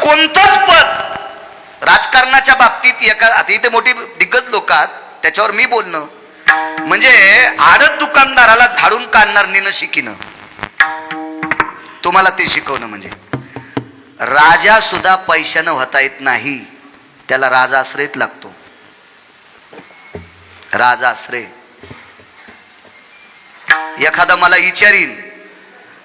कोणतंच पद राजकारणाच्या बाबतीत आता इथे मोठी दिग्गज लोक आहेत, त्याच्यावर मी बोलणं म्हणजे आडत दुकानदाराला झाडून काढणार नेणं शिकीनं, तुम्हाला ते शिकवणं म्हणजे. राजा सुद्धा पैशानं होता येत नाही, त्याला राजाश्रयच लागतो. राजाश्रय. एखादा मला विचारीन,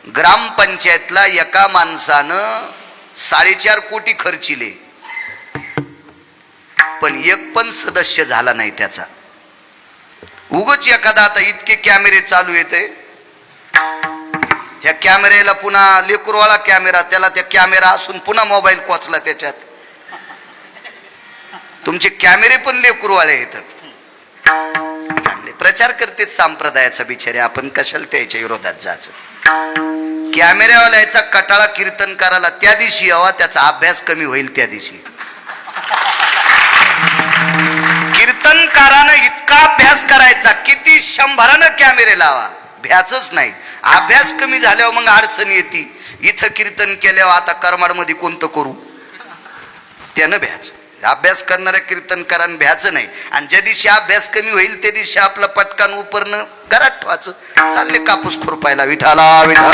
ग्रामपंचायतला एका माणसानं 4.5 कोटी खर्चिले, पण एक पण सदस्य झाला नाही त्याचा. उगच एखादा आता इतके कॅमेरे चालू येते, ह्या कॅमेऱ्याला पुन्हा लेकरवाळा कॅमेरा, त्याला त्या कॅमेरा असून पुन्हा मोबाईल कोचला त्याच्यात. तुमचे कॅमेरे पण लेकरवाळे आहेत. चांगले प्रचार करतेच संप्रदायाचा बिचारे, आपण कशाला त्याच्या विरोधात जायचं. कॅमेऱ्यावाल्याचा कटाळा कीर्तन करायला त्या दिवशी यावा, त्याचा अभ्यास कमी होईल त्या दिवशी. कीर्तनकारानं इतका अभ्यास करायचा, किती 100 कॅमेरे लावा, भ्याचच नाही. अभ्यास कमी झाल्यावर मग अडचण येते. इथं कीर्तन केल्यावर आता करमाड मध्ये कोणतं करू, त्यानं भ्याच. अभ्यास करणाऱ्या कीर्तनकारानं भ्याचं नाही. आणि ज्या दिवशी अभ्यास कमी होईल त्या दिवशी आपलं पटकान उपरणं घरात ठेवायचं. चालले कापूस खुरपायला, विठाला विठा.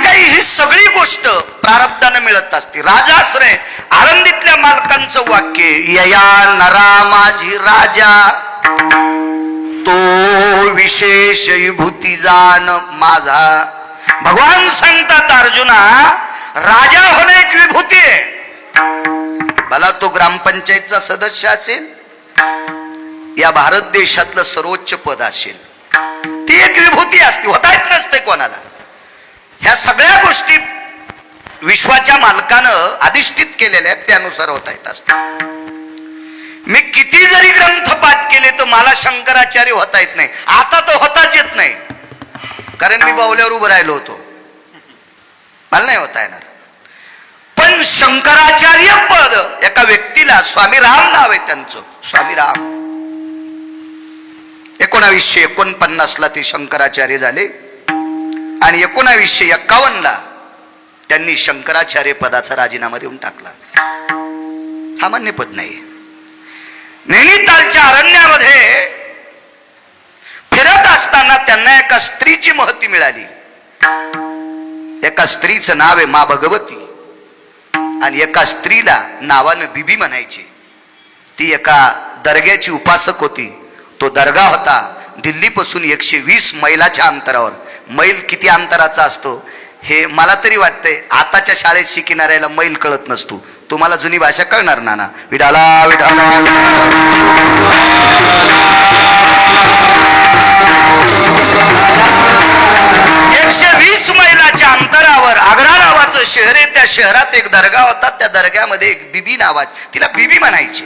काही ही सगळी गोष्ट प्रारब्धाने मिळत असते. राजाश्रय. आळंदीतल्या मालकांचं वाक्य, यया नरा माझी राजा, तो विशेष विभूती जाण माझा. भगवान सांगतात अर्जुना, राजा होणे एक विभूती आहे. भला तो ग्रामपंचायतचा सदस्य असेल, या भारत देशातलं सर्वोच्च पद असेल, ती एक विभूती असते, होता येत नसते कोणाला. ह्या सगळ्या गोष्टी विश्वाच्या मालकानं अधिष्ठित केलेल्या आहेत, त्यानुसार होता येत असतात. मी किती जरी ग्रंथ पाठ केले तर मला शंकराचार्य होता येत नाही. आता तर होताच येत नाही, कारण मी बाहुल्यावर उभं राहिलो होतो, मला नाही होता येणार. पण शंकराचार्य पद एका व्यक्तीला, स्वामी राम नाव आहे त्यांचं, स्वामी राम. 1949 ते शंकराचार्य झाले आणि 1951 त्यांनी शंकराचार्य पदाचा राजीनामा देऊन टाकला. सामान्य पद नाही. नैनितालच्या अरण्यामध्ये फिरत असताना त्यांना एका स्त्रीची महती मिळाली. एका स्त्रीचं नाव आहे मा भगवती, आणि एका स्त्रीला नावानं बीबी म्हणायची. ती एका दर्ग्याची उपासक होती. तो दर्गा होता दिल्लीपासून 120 मैलाच्या अंतरावर. मैल किती अंतराचा असतो हे मला तरी वाटतंय आताच्या शाळेत शिकणाऱ्याला मैल कळत नसतो. तुम्हाला जुनी भाषा कळणार ना. विठाला विठाला. 120 मैलाच्या अंतरावर आग्रा नावाचं शहर आहे. त्या शहरात एक दर्गा होता. त्या दर्ग्यामध्ये एक बीबी नावाची, तिला बीबी म्हणायची.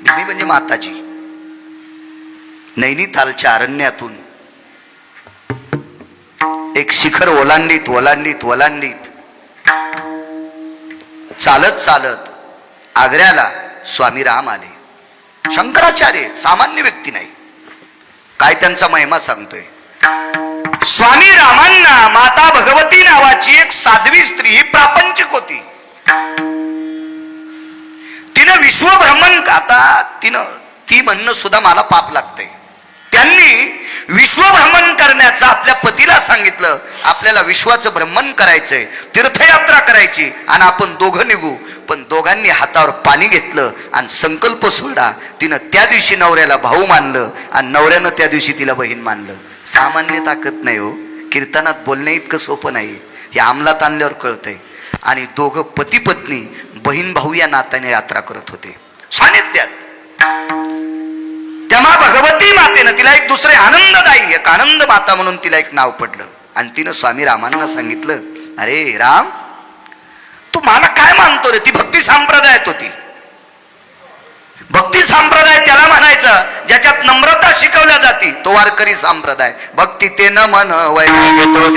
बीबी म्हणजे माताजी. नैनितालच्या अरण्यातून एक शिखर ओलांडीत ओलांडीत ओलांडीत चालत चालत आग्र्याला स्वामी राम आले. शंकराचार्य सामान्य व्यक्ती नाही. काय त्यांचा महिमा सांगतोय. स्वामी रामांना माता भगवती नावाची एक साध्वी स्त्री, ही प्रापंचिक होती. तिनं विश्वभ्रमण, आता ती म्हणणं सुद्धा मला पाप लागतंय. त्यांनी विश्वभ्रमण करण्याचं आपल्या पतीला सांगितलं, आपल्याला विश्वाचं भ्रमण करायचंय, तीर्थयात्रा करायची आणि आपण दोघं निघू. पण दोघांनी हातावर पाणी घेतलं आणि संकल्प सोडा. तिनं त्या दिवशी नवऱ्याला भाऊ मानलं आणि नवऱ्यानं त्या दिवशी तिला बहीण मानलं. सामान्य ताकद नाही हो. कीर्तनात बोलणे इतकं सोपं नाही, हे अंमलात आणल्यावर कळतंय. आणि दोघं पती पत्नी बहीण भाऊ या नात्याने यात्रा करत होते सानिध्यात. तेव्हा भगवती मातेनं तिला एक दुसरे आनंददायी, एक आनंद माता म्हणून तिला एक नाव पडलं. आणि तिनं स्वामी रामांना सांगितलं, अरे राम, तू मला काय मानतो रे? ती भक्ती संप्रदायात होती. भक्ती संप्रदाय त्याला म्हणायचं ज्याच्यात नम्रता शिकवल्या जाते, तो वारकरी संप्रदाय. भक्ती ते न मन वैराग्य तो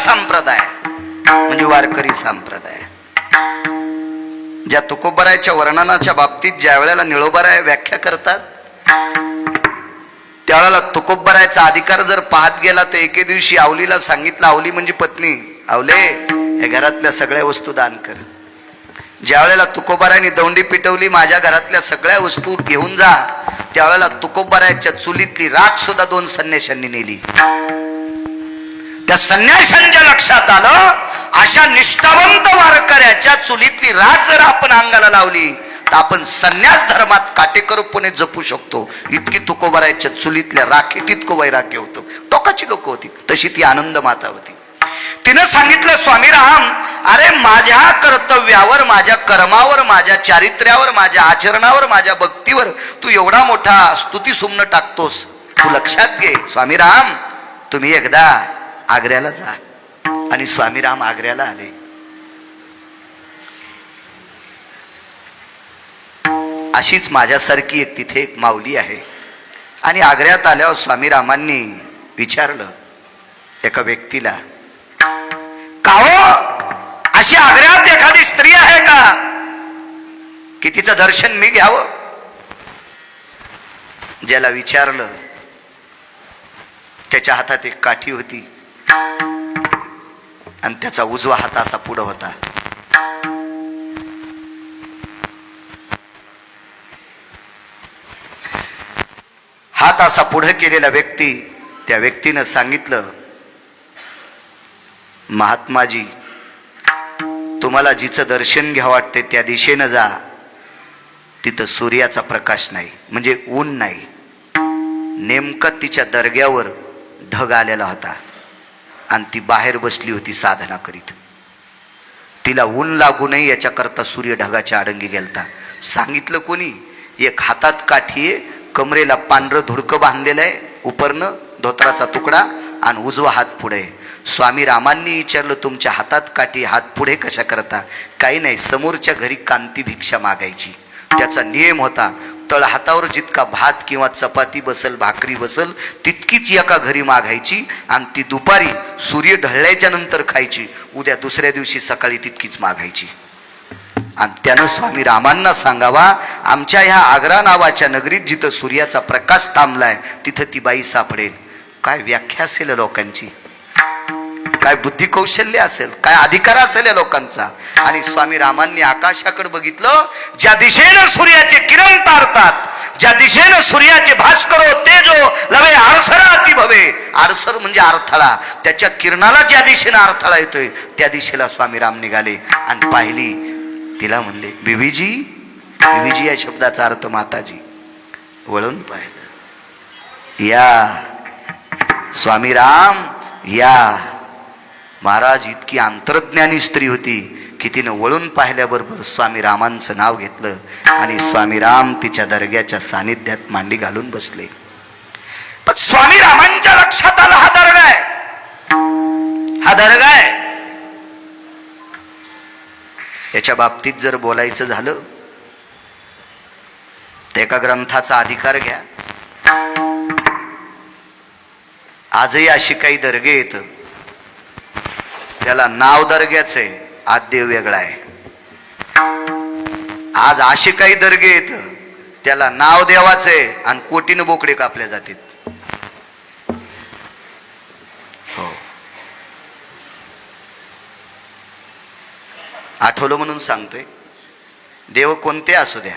संप्रदाय म्हणजे वारकरी संप्रदाय. ज्या तुकोबरायच्या वर्णनाच्या बाबतीत ज्या वेळेला निळोबाराय व्याख्या करतात, त्यावेळेला तुकोबरायचा अधिकार जर पाहत गेला तर एके दिवशी आवलीला सांगितलं, आवली म्हणजे पत्नी, आवले हे घरातल्या सगळ्या वस्तू दान कर. ज्या वेळेला तुकोबारायने दौंडी पिटवली, माझ्या घरातल्या सगळ्या वस्तू घेऊन जा, त्यावेळेला तुकोबारायच्या चुलीतली राख सुद्धा 2 संन्याशांनी नेली. त्या संन्याशांच्या लक्षात आलं, अशा निष्ठावंत वारकऱ्याच्या चुलीतली राख जर आपण अंगाला लावली तर आपण संन्यास धर्मात काटेकोरपणे जपू शकतो. इतकी तुकोबारायच्या चुलीतल्या राखीत इतकं वैराग्य होतं. टोकाची लोक होती, तशी ती आनंद माता होती. तिनं सांगितलं, स्वामीराम, अरे माझ्या कर्तव्यावर, माझ्या कर्मावर, माझ्या चारित्र्यावर, माझ्या आचरणावर, माझ्या भक्तीवर तू एवढा मोठा स्तुती सुमन टाकतोस. तू लक्षात घे स्वामीराम, तुम्ही एकदा आग्र्याला जा. आणि स्वामीराम आग्र्याला आले. अशीच माझ्यासारखी एक तिथे एक माऊली आहे. आणि आग्र्यात आल्यावर स्वामीरामांनी विचारलं एका व्यक्तीला, का हो अशी आग्र्यात एखादी स्त्री आहे का की तिचं दर्शन मी घ्यावं? ज्याला विचारलं त्याच्या हातात एक काठी होती आणि त्याचा उजवा हात असा पुढं होता. हात असा पुढे केलेला व्यक्ती, त्या व्यक्तीनं सांगितलं, महात्माजी, तुम्हाला जिचं दर्शन घ्यावं वाटते त्या दिशेनं जा. तिथं सूर्याचा प्रकाश नाही, म्हणजे ऊन नाही. नेमकं तिच्या दर्ग्यावर ढग आलेला होता आणि ती बाहेर बसली होती साधना करीत. तिला ऊन लागू नये याच्याकरता सूर्य ढगाच्या आडंगी गेलता. सांगितलं कोणी? एक हातात काठी आहे, कमरेला पांढरं धुडकं बांधलेलं आहे, उपरनं धोत्राचा तुकडा आणि उजवा हात पुढे. स्वामी रामांनी विचारलं, तुमच्या हातात काठी, हात पुढे कशा करता? काही नाही, समोरच्या घरी कांती भिक्षा मागायची. त्याचा नियम होता, तळ हातावर जितका भात किंवा चपाती बसल, भाकरी बसल, तितकीच एका घरी मागायची आणि ती दुपारी सूर्य ढळल्याच्या नंतर खायची. उद्या दुसऱ्या दिवशी सकाळी तितकीच मागायची. आणि त्यानं स्वामी रामांना सांगावा, आमच्या ह्या आग्रा नावाच्या नगरीत जिथं सूर्याचा प्रकाश थांबलाय तिथं ती बाई सापडेल. काय व्याख्या असेल लोकांची, काय बुद्धी कौशल्य असेल, काय अधिकार असेल या लोकांचा. आणि स्वामी रामांनी आकाशाकडे बघितलं, ज्या दिशेनं सूर्याचे किरण तारतात, ज्या दिशेनं सूर्याचे भास्कर तेजो लवे आरसरा अति भवे. आरसर म्हणजे अडथळा, त्याच्या किरणाला ज्या दिशेनं अडथळा येतोय त्या दिशेला स्वामी राम निघाले आणि पाहिली. तिला म्हणले, बीबीजी. बीबीजी या शब्दाचा अर्थ माताजी. वळून पाहिलं, या स्वामी राम या. महाराज इतकी अंतर्ज्ञानी स्त्री होती की तिनं वळून पाहिल्याबरोबर स्वामी रामांचं नाव घेतलं आणि स्वामी राम तिच्या दर्ग्याच्या सानिध्यात मांडी घालून बसले. पण स्वामी रामांच्या लक्षात आलं, हा दर्गा आहे, हा दर्गा आहे. याच्या बाबतीत जर बोलायचं झालं तर एका ग्रंथाचा अधिकार घ्या. आजही अशी काही दर्गे येत, त्याला नाव दर्ग्याच आहे, आज देव वेगळा आहे. आज असे काही दर्गे येत, त्याला नाव देवाच आहे आणि कोटीनं बोकडे कापल्या जातात. हो, आठवलं म्हणून सांगतोय, देव कोणते असू द्या,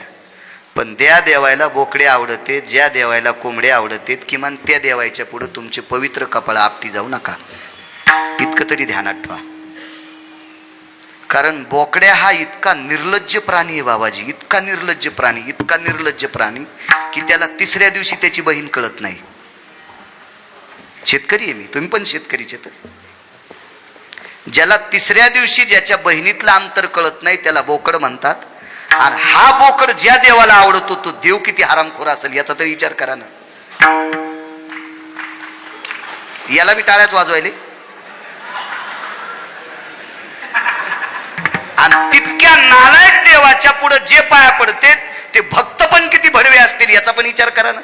पण त्या देवायला बोकडे आवडते, ज्या देवायला कोंबडे आवडते, किमान त्या देवायच्या पुढे तुमचे पवित्र कपाळ आपटी जाऊ नका. इतकं तरी ध्यानात ठेवा. कारण बोकड्या हा इतका निर्लज्ज प्राणी आहे बाबाजी, इतका निर्लज्ज प्राणी, इतका निर्लज्ज प्राणी की त्याला तिसऱ्या दिवशी त्याची बहीण कळत नाही. शेतकरी आहे मी, तुम्ही पण शेतकरीच आहेत. ज्याला तिसऱ्या दिवशी ज्याच्या बहिणीतलं अंतर कळत नाही त्याला बोकड म्हणतात. आणि हा बोकड ज्या देवाला आवडतो तो देव किती हरामखोर असेल याचा तरी विचार करा ना. याला मी टाळ्याच वाजवायले. आणि तितक्या नालायक देवाच्या पुढे जे पाया पडते ते भक्त पण किती भडवे असतील याचा पण विचार करा ना.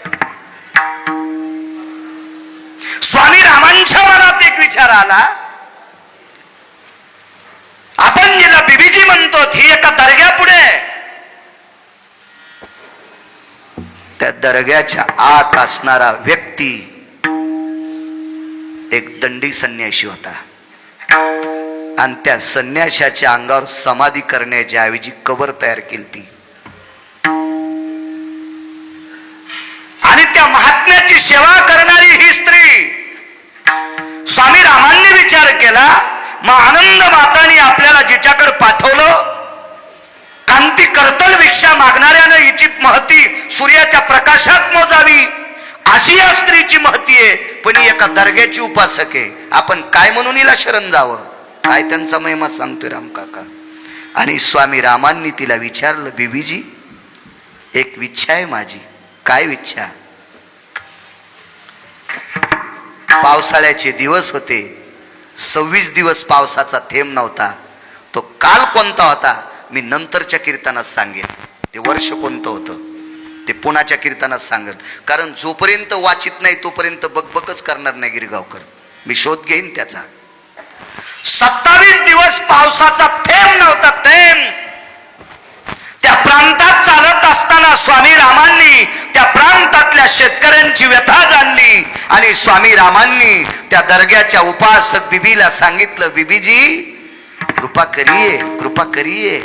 स्वामी रामांच्या मनात एक विचार आला, आहोत ही एका दर्ग्यापुढे. त्या दर्ग्याच्या आत असणारा व्यक्ती एक दंडी संन्याशी होता आणि त्या संन्याशाच्या अंगावर समाधी करण्याच्या ऐवजी कबर तयार केली आणि त्या महात्म्याची सेवा करणारी ही स्त्री. स्वामी रामांनी विचार केला, मग आनंद मातानी आपल्याला जिच्याकडे पाठवलं, कांती करतल भिक्षा मागणाऱ्यानं हिची महती सूर्याच्या प्रकाशात मोजावी अशी या स्त्रीची महती आहे. पण ही एका दर्ग्याची उपासक आहे. आपण काय म्हणून हिला शरण जावं? काय त्यांचा महिमा सांगतोय राम काका. आणि स्वामी रामांनी तिला विचारलं, बीबीजी एक विच्छा आहे माझी. काय विच्छा? पावसाळ्याचे दिवस होते, 26 दिवस पावसाचा थेंब नव्हता. तो काल कोणता होता मी नंतरच्या कीर्तनात सांगेन. ते वर्ष कोणतं होतं ते पुण्याच्या कीर्तनात सांगेन. कारण जोपर्यंत वाचित नाही तोपर्यंत बकबकच करणार नाही गिरगावकर. मी शोध घेईन त्याचा. 27 दिवस पावसाचा थेंब नव्हता. थेंब. त्या प्रांतात चालत असताना स्वामी रामांनी त्या प्रांतातल्या शेतकऱ्यांची व्यथा जाणली आणि स्वामी रामांनी त्या दर्ग्याच्या उपासक बीबीला सांगितलं, बीबीजी कृपा करिये, कृपा करिये.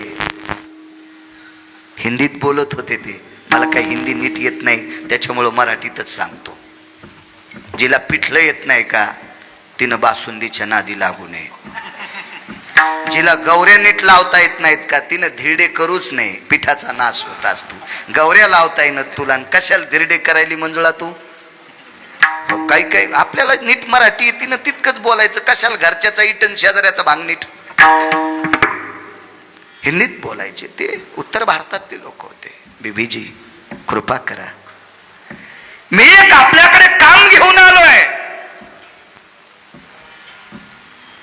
हिंदीत बोलत होते ते. मला काही हिंदी नीट येत नाही त्याच्यामुळं मराठीतच सांगतो. जिला पिठलं येत नाही का तिनं बासुंदीच्या नादी लागू नये. जिला गौऱ्या नीट लावता येत नाहीत का तिनं धिरडे करूच नाही. पिठाचा नाश होत असतो. गौऱ्या लावता येईन तुला कशाला धिरडे करायली मंजुळा तू? काही काही आपल्याला नीट मराठी येते ना तितकंच बोलायचं. कशाला घरच्याचा इटन शेजाऱ्याचा भांग नीट हिंदीत बोलायचे. ते उत्तर भारतातले लोक होते. बीबीजी कृपा करा, मी एक आपल्याकडे काम घेऊन आलोय.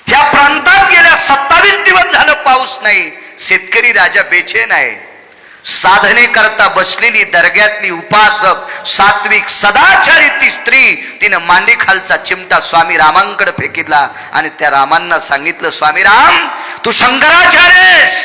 या प्रांतात गेल्या 27 दिवस झालं पाऊस नाही. शेतकरी राजा बेचैन आहे. साधने करता बसलेली दर्ग्यातली उपासक सात्विक सदाचारी ती स्त्री तिनं मांडी खालचा चिमटा स्वामी रामांकडे फेकितला आणि त्या रामांना सांगितलं, स्वामी राम तू शंकराचार्यस,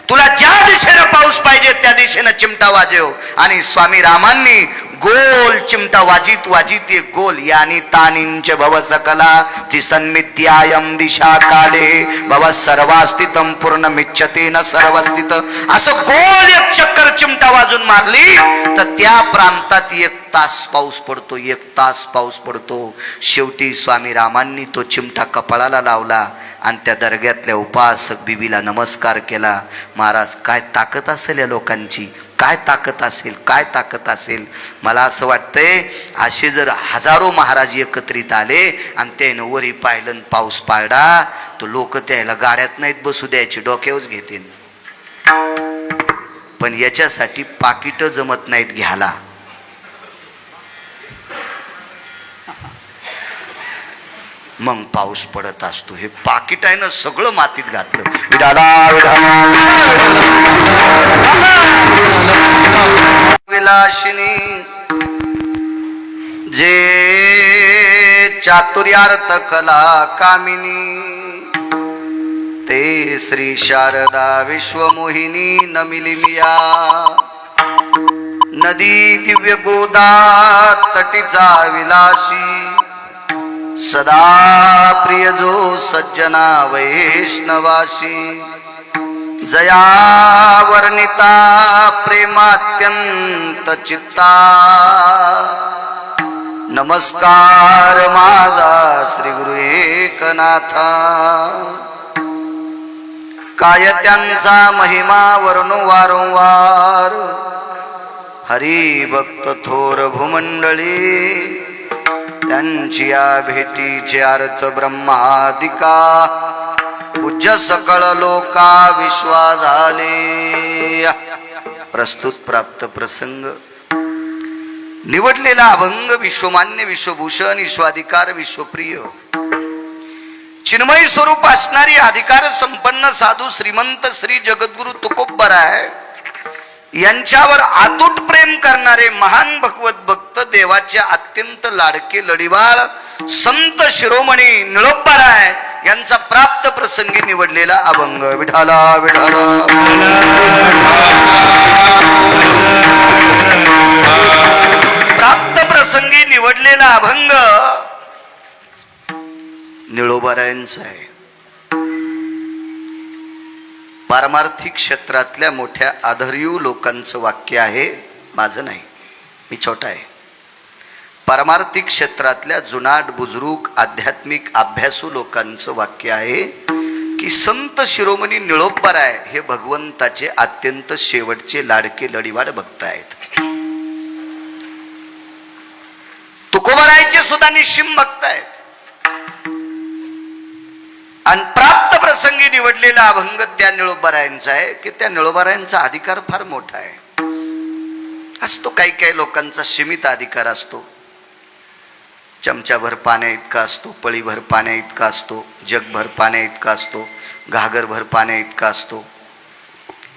तुला ज्या दिशेनं पाऊस पाहिजे त्या दिशेनं चिमटा वाजव. आणि स्वामी रामांनी गोल चिमटा वाजित वाजित एक गोल यानी तानिंच भव सकला तिसन्मित्यायम दिशा काले भव सर्वास्तितम पूर्ण मिच्छते न सर्वस्थित. असं गोल एक चक्कर चिमटा वाजून मारली तर त्या प्रांतात 1 तास पाऊस पडतो. 1 तास पाऊस पडतो. शेवटी स्वामी रामांनी तो चिमटा कपाळाला लावला आणि त्या दर्ग्यातल्या उपासक बीबीला नमस्कार केला. महाराज काय ताकद असेल या लोकांची, काय ताकद असेल, काय ताकद असेल. मला असं वाटतंय असे जर हजारो महाराज एकत्रित आले आणि त्यानं वरी पाहिलं पाऊस पाडला तर लोक त्याला गाड्यात नाहीत बसू द्यायचे, डोक्यावरच घेतील. पण याच्यासाठी पाकिट जमत नाहीत घ्यायला. मग पाऊस पडत असतो. हे पाकिट आहे ना सगळं मातीत घातलं. विलासिनी जे चातुर्यार्थ कला कामिनी ते श्री शारदा विश्वमोहिनी नमिलिमिया. नदी दिव्य गोदा तटीचा विलासी सदा प्रिय जो सज्जना वैष्णवासी. जया वर्णिता प्रेमात्यंत चित्ता नमस्कार माझा श्री गुरु एकनाथा. काय त्यांचा महिमा वर्णो वारंवार हरी भक्त थोर भूमंडळी. त्यांची या भेटीचे अर्थ ब्रह्मादिका पूज्य सकळ लोका विश्वा झाले. प्रस्तुत प्राप्त प्रसंग निवडलेला अभंग विश्वमान्य विश्वभूषण विश्वाधिकार विश्वप्रिय चिन्मय स्वरूप असणारी अधिकार संपन्न साधू श्रीमंत श्री जगद्गुरु तुकोबराय यांच्यावर अतूट प्रेम करणारे महान भगवत भक्त देवाचे अत्यंत लाडके लढीवाळ संत शिरोमणी निळोबाराय यांचा प्राप्त प्रसंगी निवडलेला अभंग विठाला विठाला प्राप्त प्रसंगी निवडलेला अभंग निळोबारायांचा आहे. पारमार्थिक क्षेत्रातल्या मोठ्या आदर्यू लोकांचं वाक्य आहे, माझं नाही, मी छोटा आहे. पारमार्थिक क्षेत्रातल्या जुनाट बुजुर्ग आध्यात्मिक अभ्यासू लोकांचं वाक्य आहे की संत शिरोमणी निळोबाराय हे भगवंताचे अत्यंत शेवटचे लाडके लढीवाड भक्त आहेत. तुकोबारायचे सुद्धा निश्चिम भक्त आहेत. आणि प्राप्त प्रसंगी निवडलेला अभंग त्या निळोबारायांचा आहे की त्या निळोबारायांचा अधिकार फार मोठा आहे. असतो काही काही लोकांचा सीमित अधिकार असतो. चमच्याभर पाण्या इतका असतो, पळीभर पाण्या इतका असतो, जगभर पाण्या इतका असतो, घागरभर पाण्या इतका असतो,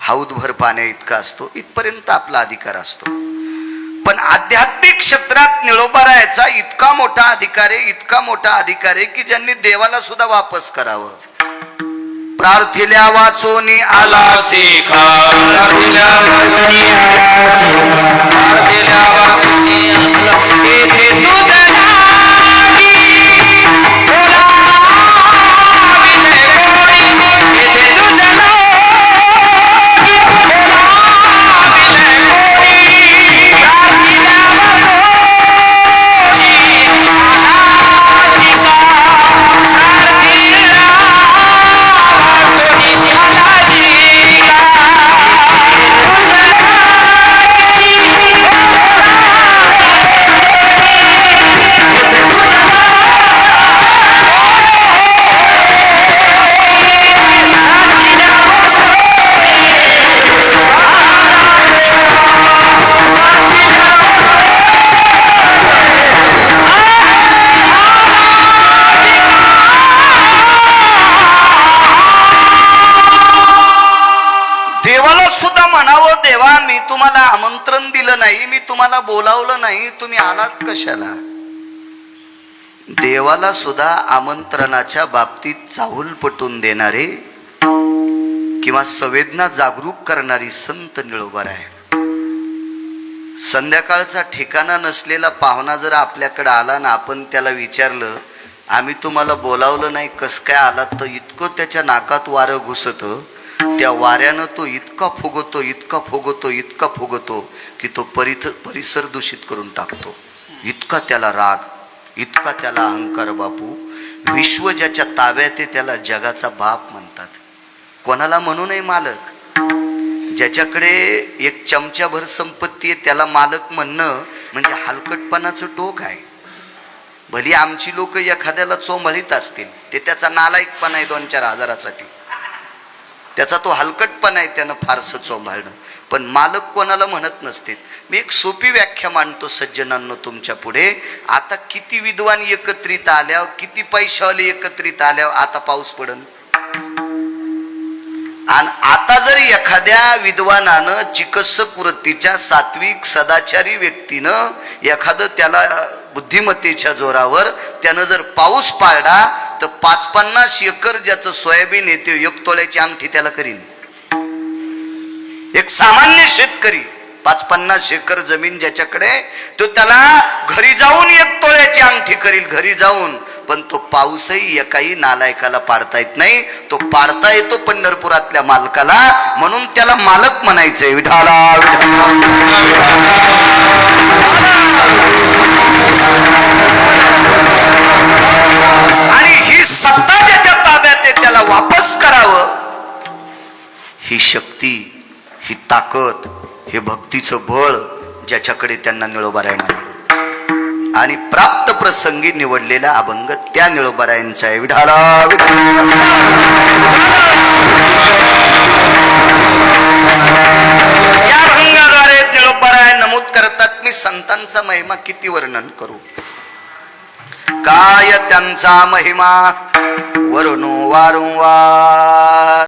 हौदभर पाण्या इतका असतो, इथपर्यंत आपला अधिकार असतो. पण आध्यात्मिक क्षेत्रात निळोबारायाचा इतका मोठा अधिकार आहे, इतका मोठा अधिकार आहे की ज्यांनी देवाला सुद्धा वापस करावं. प्रार्थिल्या वाचोनी आला शेखा प्रार्थिल्या वाचोनी येथे तुझ नावी बोलाविले कोणी, येथे तुझ नावी बोलाविले कोणी. प्रार्थिल्या वाचोनी आमंत्रण दिलं नाही, मी तुम्हाला बोलावलं नाही, तुम्ही आलात कशाला. देवाला सुद्धा आमंत्रणाच्या बाबतीत चाहूल पटवून देणारे किंवा संवेदना जागरूक करणारी संत निळोबाराय. संध्याकाळचा ठिकाणा नसलेला पाहुणा जर आपल्याकडे आला ना, आपण त्याला विचारलं आम्ही तुम्हाला बोलावलं नाही कस काय आलात, तर इतकं त्याच्या नाकात वारं घुसतं, त्या वाऱ्यानं तो इतका फुगतो इतका फुगतो इतका फुगतो की तो परिसर दूषित करून टाकतो. इतका त्याला राग, इतका त्याला अहंकार. बापू, विश्व ज्याच्या ताब्यात आहे त्याला जगाचा बाप म्हणतात. कोणाला म्हणू नये मालक. ज्याच्याकडे एक चमच्याभर संपत्ती आहे त्याला मालक म्हणणं म्हणजे हलकटपणाचं टोक आहे. भली आमची लोक एखाद्याला चोंबळीत असतील, ते त्याचा नालायकपणा आहे 2-4 हजारासाठी, त्याचा तो हलकटपणा आहे, त्यानं फारसं चोंबाळणं. पण मालक कोणाला म्हणत नसते. मी एक सोपी व्याख्या मांडतो सज्जनांनो तुमच्या पुढे. आता किती विद्वान एकत्रित आल्यावर, किती पैशावाले एकत्रित आल्यावर आता पाऊस पडन. आणि आता जर एखाद्या विद्वानानं चिकित्सक वृत्तीच्या सात्विक सदाचारी व्यक्तीनं एखादं त्याला बुद्धिमत्तेच्या जोरावर त्यानं जर पाऊस पाडला तर 50-50 एकर ज्याचं सोयाबीन येते 1 तोळ्याची अंगठी त्याला करीन. एक सामान्य शेतकरी 50-50 एकर जमीन ज्याच्याकडे, तो त्याला घरी जाऊन 1 तोळ्याची अंगठी करील, घरी जाऊन. पण तो पाऊसही एकाही नालायकाला पाडता येत नाही. तो पाडता येतो पंढरपुरातल्या मालकाला, म्हणून त्याला मालक म्हणायचंय. विठाला आणि ही सत्ता ज्याच्या ताब्यात आहे त्याला वापस करावं. ही शक्ती, ही ताकद, हे भक्तीचं बळ ज्याच्याकडे त्यांना निळोबारायांना. आणि प्राप्त प्रसंगी निवडलेला अभंग त्या निळोबारायांचा आहे. विठाला या अभंगाद्वारे निळोबाराय नमूद करतात, मी संतांचा महिमा किती वर्णन करू, काय त्यांचा महिमा वरुण वारंवार.